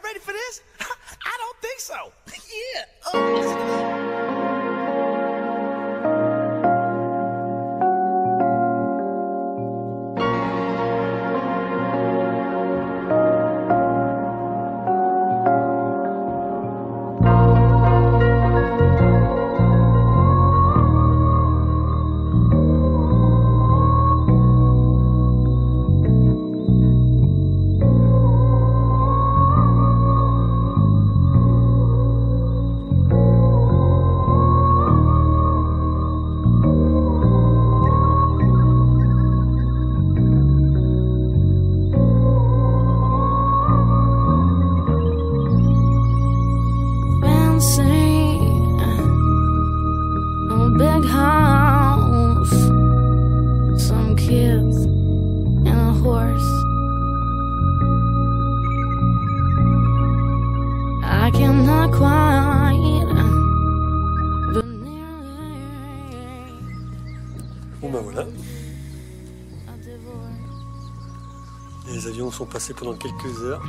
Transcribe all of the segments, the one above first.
ready for this? I don't think so. Yeah. Oh, listen to that. Big house, some kids, and a horse. I cannot quite, but nearly. Bon ben voilà. Les avions sont passés pendant quelques heures,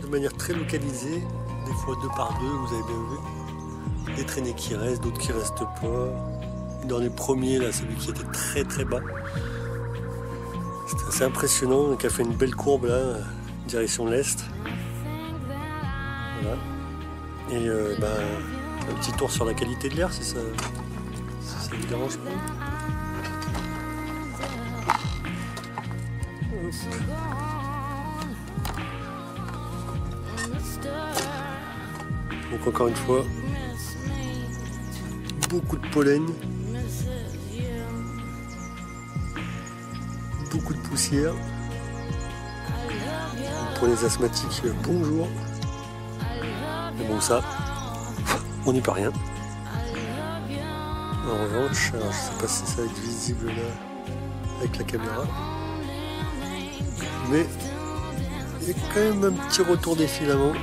de manière très localisée, des fois 2 par 2, vous avez bien vu. Des traînées qui restent, d'autres qui restent pas. Dans les premiers, là, celui qui était très très bas. C'était assez impressionnant, qui a fait une belle courbe là, direction l'est. Voilà. Et un petit tour sur la qualité de l'air si ça vous dérange pas. Donc encore une fois, beaucoup de pollen, beaucoup de poussière. Pour les asthmatiques, bonjour. Mais bon, ça, on n'y peut rien. En revanche, alors, je ne sais pas si ça va être visible là avec la caméra, mais il y a quand même un petit retour des filaments.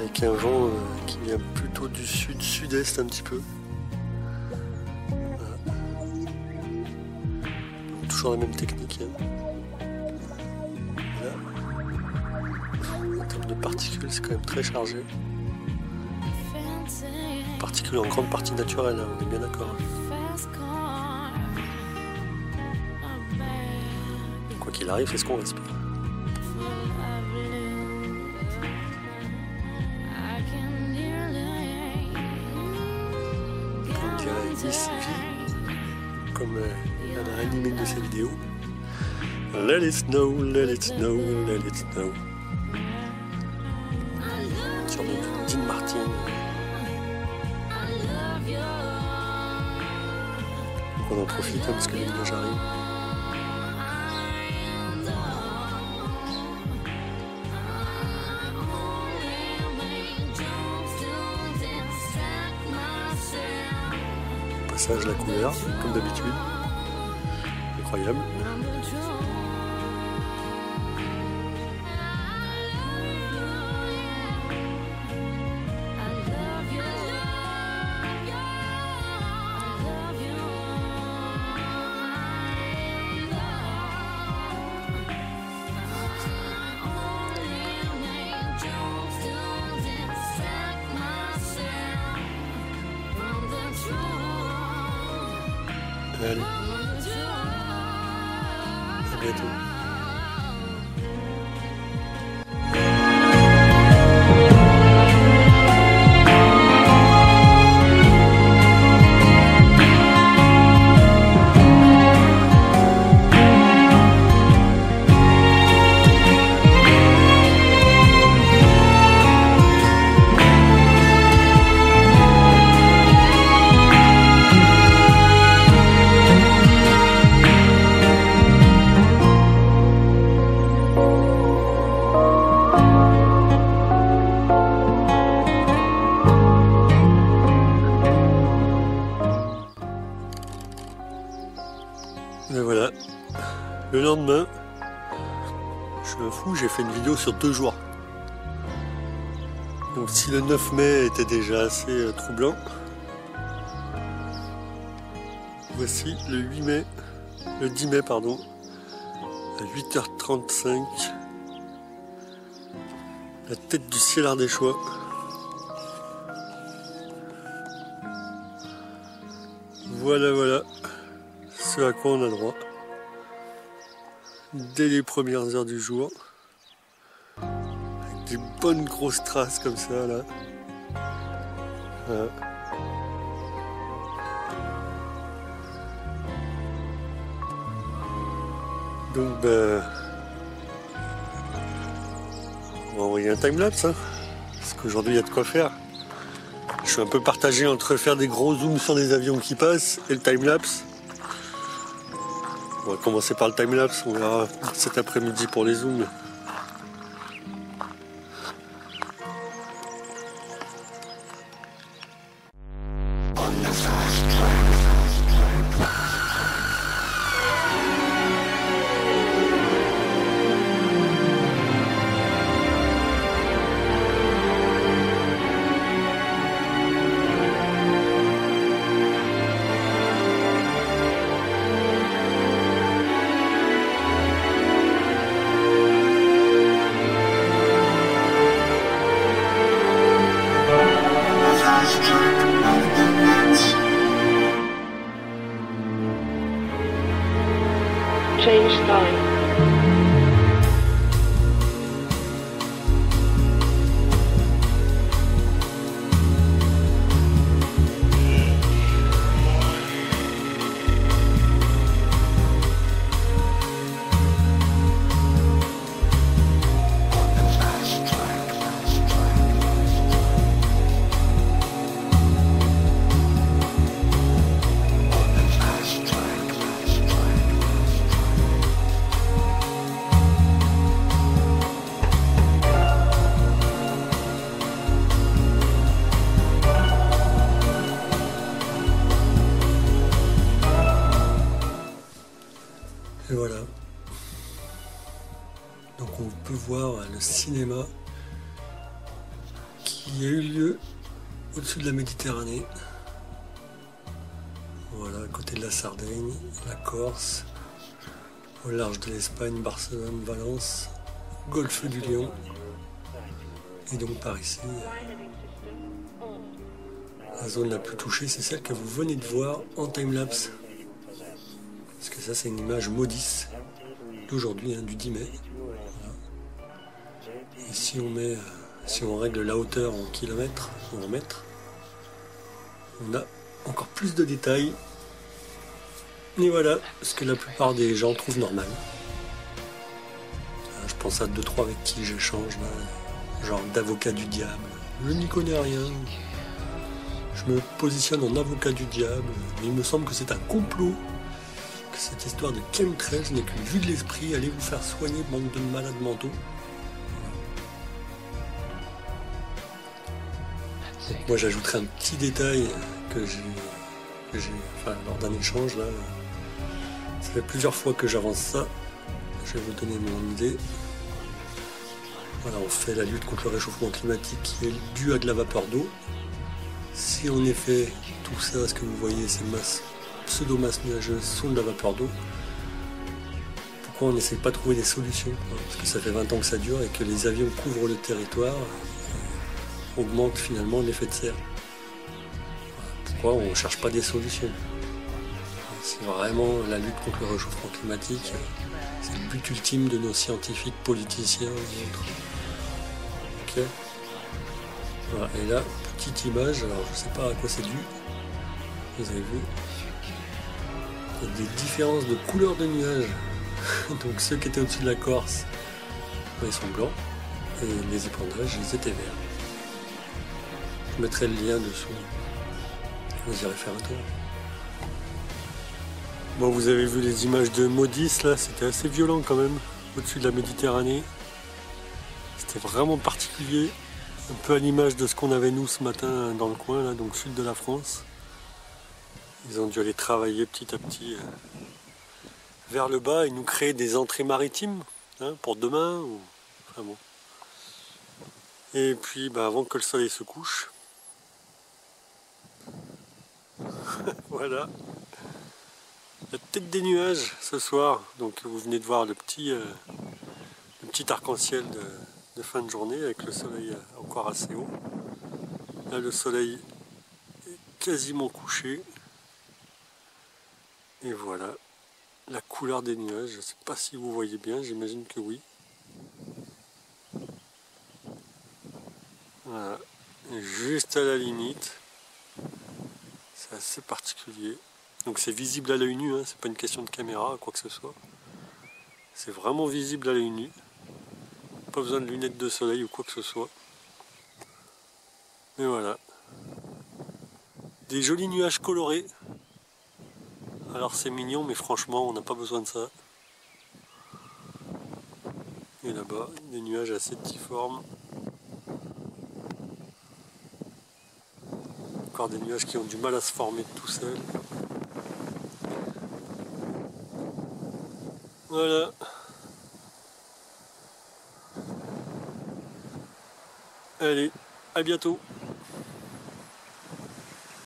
Avec un vent qui vient plutôt du sud-sud-est un petit peu. Voilà. Toujours la même technique. Hein. Voilà. En termes de particules, c'est quand même très chargé. Particules en grande partie naturelles, hein, on est bien d'accord. Quoi qu'il arrive, c'est ce qu'on respire. Comme elle a animé de ses vidéos. Let it snow, let it snow, let it snow. Sur le Dean Martin. Donc on en profite hein, parce que les villages arrivent. Passage la couleur, comme d'habitude. Incroyable. Allez. À bientôt. Et voilà, le lendemain, je suis un fou, j'ai fait une vidéo sur 2 jours. Donc si le 9 mai était déjà assez troublant, voici le 8 mai le 10 mai pardon, à 8h35, la tête du ciel ardéchois. Voilà ce à quoi on a droit dès les premières heures du jour, avec des bonnes grosses traces comme ça là. Voilà. Donc ben, on va envoyer un timelapse, hein, parce qu'aujourd'hui il y a de quoi faire. Je suis un peu partagé entre faire des gros zooms sur des avions qui passent et le timelapse. On va commencer par le timelapse, on verra cet après-midi pour les zooms. Change time. Et voilà. Donc on peut voir le cinéma qui a eu lieu au-dessus de la Méditerranée. Voilà, à côté de la Sardaigne, la Corse, au large de l'Espagne, Barcelone, Valence, Golfe du Lion. Et donc par ici, la zone la plus touchée, c'est celle que vous venez de voir en timelapse. Parce que ça, c'est une image Modis d'aujourd'hui, hein, du 10 mai. Voilà. Et si on règle la hauteur en kilomètres ou en mètres, on a encore plus de détails. Et voilà ce que la plupart des gens trouvent normal. Je pense à 2-3 avec qui j'échange, genre d'avocat du diable. Je n'y connais rien. Je me positionne en avocat du diable, mais il me semble que c'est un complot. Que cette histoire de chemtrails n'est qu'une vue de l'esprit. Allez vous faire soigner, bande de malades mentaux. Donc moi j'ajouterai un petit détail que j'ai lors d'un échange là. Ça fait plusieurs fois que j'avance ça. Je vais vous donner mon idée. Voilà, on fait la lutte contre le réchauffement climatique qui est due à de la vapeur d'eau. Si en effet tout ça, ce que vous voyez, ces masses, pseudo-masses nuageuses sont de la vapeur d'eau, pourquoi on n'essaie pas de trouver des solutions, hein? Parce que ça fait 20 ans que ça dure et que les avions couvrent le territoire, augmentent finalement l'effet de serre. Pourquoi on ne cherche pas des solutions? C'est vraiment la lutte contre le réchauffement climatique, c'est le but ultime de nos scientifiques, politiciens et autres. Ok. Voilà. Et là, petite image, alors je ne sais pas à quoi c'est dû, vous avez vu, il y a des différences de couleur de nuages. Donc ceux qui étaient au-dessus de la Corse, ils sont blancs, et les épandages, ils étaient verts. Je mettrai le lien dessous, vous irez faire un tour. Bon, vous avez vu les images de Modis, là, c'était assez violent quand même, au-dessus de la Méditerranée. C'était vraiment particulier, un peu à l'image de ce qu'on avait nous ce matin dans le coin, là, donc sud de la France. Ils ont dû aller travailler petit à petit vers le bas et nous créer des entrées maritimes, hein, pour demain. Enfin bon. Et puis, avant que le soleil se couche, voilà. La tête des nuages ce soir. Donc vous venez de voir le petit arc-en-ciel de fin de journée avec le soleil encore assez haut. Là le soleil est quasiment couché. Et voilà la couleur des nuages. Je ne sais pas si vous voyez bien, j'imagine que oui. Voilà. Et juste à la limite. C'est assez particulier. Donc c'est visible à l'œil nu, hein. C'est pas une question de caméra, quoi que ce soit. C'est vraiment visible à l'œil nu. Pas besoin de lunettes de soleil ou quoi que ce soit. Et voilà. Des jolis nuages colorés. Alors c'est mignon, mais franchement, on n'a pas besoin de ça. Et là-bas, des nuages assez difformes. Encore des nuages qui ont du mal à se former tout seuls. Voilà. Allez, à bientôt.